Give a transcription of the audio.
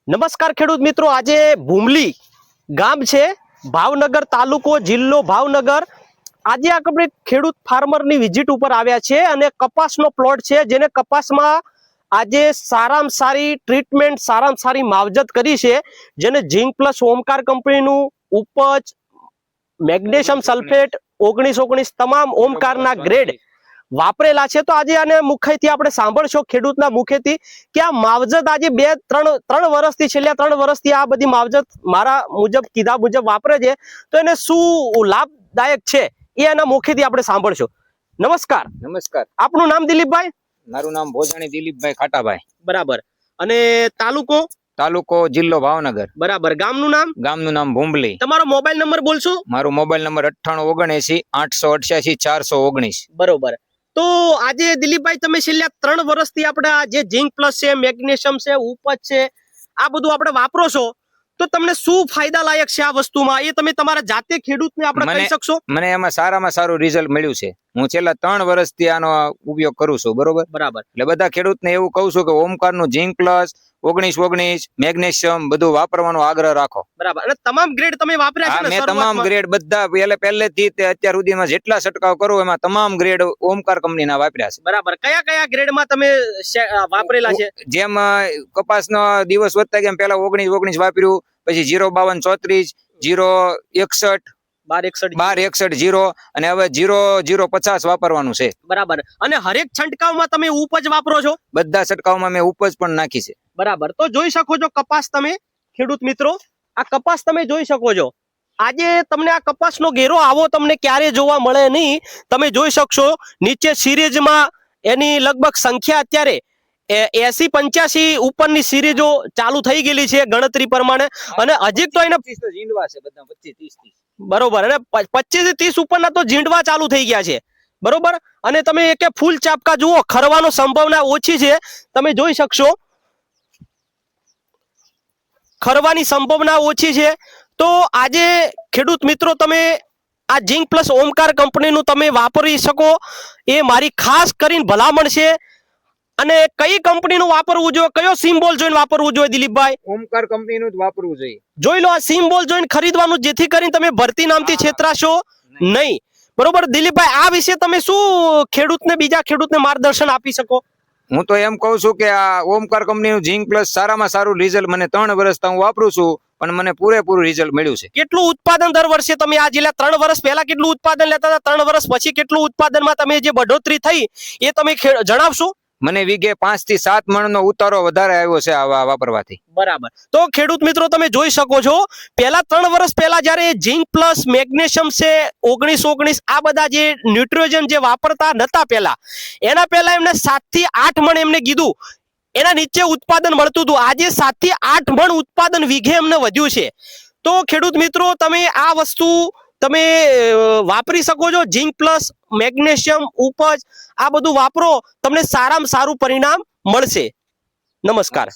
નમસ્કાર ખેડૂત મિત્રો, આજે ભૂમલી ગામ છે, ભાવનગર તાલુકો, જિલ્લો ભાવનગર. આજે આપણે ખેડૂત ફાર્મરની વિઝિટ ઉપર આવ્યા છે અને કપાસનો પ્લોટ છે, જેને કપાસમાં આજે સારામાં સારી ટ્રીટમેન્ટ, સારામાં સારી માવજત કરી છે, જેને ઝિંક પ્લસ ઓમકાર કંપનીનું ઉપજ, મેગ્નેશિયમ સલ્ફેટ 19-19 તમામ ઓમકારના ગ્રેડ વાપરેલા છે. તો આજે આને મુખ્યથી આપણે સાંભળશો ખેડૂતના મુખેથી કે આ માવજત આજે ત્રણ વર્ષથી, છેલ્લા 3 વર્ષથી આ બધી માવજત મારા મુજબ કીધા મુજબ વાપરે છે, તો એને શું લાભદાયક છે એ એના મુખેથી આપણે સાંભળશો. નમસ્કાર. નમસ્કાર. આપનું નામ? દિલીપભાઈ. મારું નામ ભોજાણી દિલીપભાઈ ખાટાભાઈ. બરાબર. અને તાલુકો? તાલુકો જિલ્લો ભાવનગર. બરાબર. ગામનું નામ? ગામનું નામ ભૂમલી. તમારો મોબાઈલ નંબર બોલશો? મારો મોબાઈલ નંબર 9879 888 419. બરોબર. તો આજે દિલીપભાઈ, તમે છેલ્લા 3 વર્ષથી આપણે આ જે ઝિંક પ્લસ છે, મેગ્નેશિયમ છે, ઉપજ છે, આ બધું આપણે વાપરો છો, તો તમને શું ફાયદા લાયક છે આ વસ્તુમાં, એ તમે તમારા જાતે ખેડૂતને આપણે કહી શકશો? મને એમાં સારામાં સારું રિઝલ્ટ મળ્યું છે. હું છેલ્લા 3 વર્ષથી આનો ઉપયોગ કરું છું. બરોબર. એટલે બધા ખેડૂતને એવું કહું છું કે ઓમકારનું ઝિંક પ્લસ 19-19 મેગ્નેશિયમ બધું વાપરવાનો આગ્રહ રાખો. બરાબર. અને તમામ ગ્રેડ તમે વાપર્યા છે ને? મેં તમામ ગ્રેડ બધા પહેલેથી અત્યાર સુધીમાં જેટલા છંટકાવ કરું એમાં તમામ ગ્રેડ ઓમકાર કંપનીના વાપર્યા છે. બરાબર. કયા કયા ગ્રેડમાં તમે વાપરેલા છે? જેમ કપાસનો દિવસ વધતા ગયા પહેલા 19-19 વાપર્યું, પછી 0-52-34, 0-61, 12-61 0, અને હવે 0-0-50 વાપરવાનું છે. બરાબર. અને હરેક છંટકાવમાં તમે ઉપજ વાપરો છો? બધા છંટકાવમાં મેં ઉપજ પણ નાખી છે. બરાબર. તો જોઈ શકો છો કપાસ, તમે ખેડૂત મિત્રો, આ કપાસ તમે જોઈ શકો છો. આજે તમને આ કપાસનો ઘેરો આવો તમને ક્યારે જોવા મળે નહીં. તમે જોઈ શકશો નીચે સિરીઝમાં એની લગભગ સંખ્યા અત્યારે 80-85 ઉપરની સિરીઝો ચાલુ થઈ ગયેલી છે ગણતરી પ્રમાણે, અને હજી તો એને ઝીંડવા છે બધા 25-30. બરોબર. અને 25-30 ઉપરના તો ઝીંડવા ચાલુ થઈ ગયા છે. બરોબર. અને તમે એક ફૂલ ચાપકા જુઓ, ખરવાનો સંભાવના ઓછી છે. તમે જોઈ શકશો ખરવાની સંભાવના ઓછી છે. તો આજે ખેડૂત મિત્રો, તમે આ ઝિંક પ્લસ ઓમકાર કંપનીનું તમે વાપરી શકો એ મારી ખાસ કરીને ભલામણ છે. અને કઈ કંપનીનું વાપરવું જોઈએ, કયો સિમ્બોલ જોઈને વાપરવું જોઈએ દિલીપભાઈ? ઓમકાર કંપનીનું જ વાપરવું જોઈએ. જોઈ લો, આ સિમ્બોલ જોઈને ખરીદવાનું, જેથી કરીને તમે ભરતી નામથી છેતરાશો નહીં. બરોબર. દિલીપભાઈ, આ વિશે તમે શું ખેડૂતને, બીજા ખેડૂતને માર્ગદર્શન આપી શકો? હું તો એમ કહું છું કે આ ઓમકાર કંપનીનું ઝિંક પ્લસ સારામાં સારું રિઝલ્ટ મને 3 વર્ષથી હું વાપરું છું, પણ મને પૂરેપૂરું રિઝલ્ટ મળ્યું છે. કેટલું ઉત્પાદન દર વર્ષે તમે આ છેલ્લા 3 વર્ષ પહેલા કેટલું ઉત્પાદન લેતા હતા, 3 વર્ષ પછી કેટલું ઉત્પાદનમાં તમે જે બઢોતરી થઈ એ તમે જણાવશો? મને વીઘે 5 થી 7 મણનો ઉતારો વધારે આવ્યો છે આ વાપરવાથી. બરાબર. તો ખેડૂત મિત્રો, તમે જોઈ શકો છો પહેલા 3 વર્ષ પહેલા જયારે ઝિંક પ્લસ મેગ્નેશિયમ છે 19-19 આ બધા જે ન્યુટ્રોજન જે વાપરતા નતા પહેલા, એના પહેલા એમને 7 થી 8 મણ એમને કીધું, એના નીચે ઉત્પાદન મળતું હતું. આજે 7 થી 8 મણ ઉત્પાદન વીઘે એમને વધ્યું છે. તો ખેડૂત મિત્રો, તમે આ વસ્તુ તમે વાપરી શકો છો. ઝિંક પ્લસ મેગ્નેશિયમ ઉપજ આ બધું વાપરો, તમને સારામાં સારું પરિણામ મળશે. નમસ્કાર.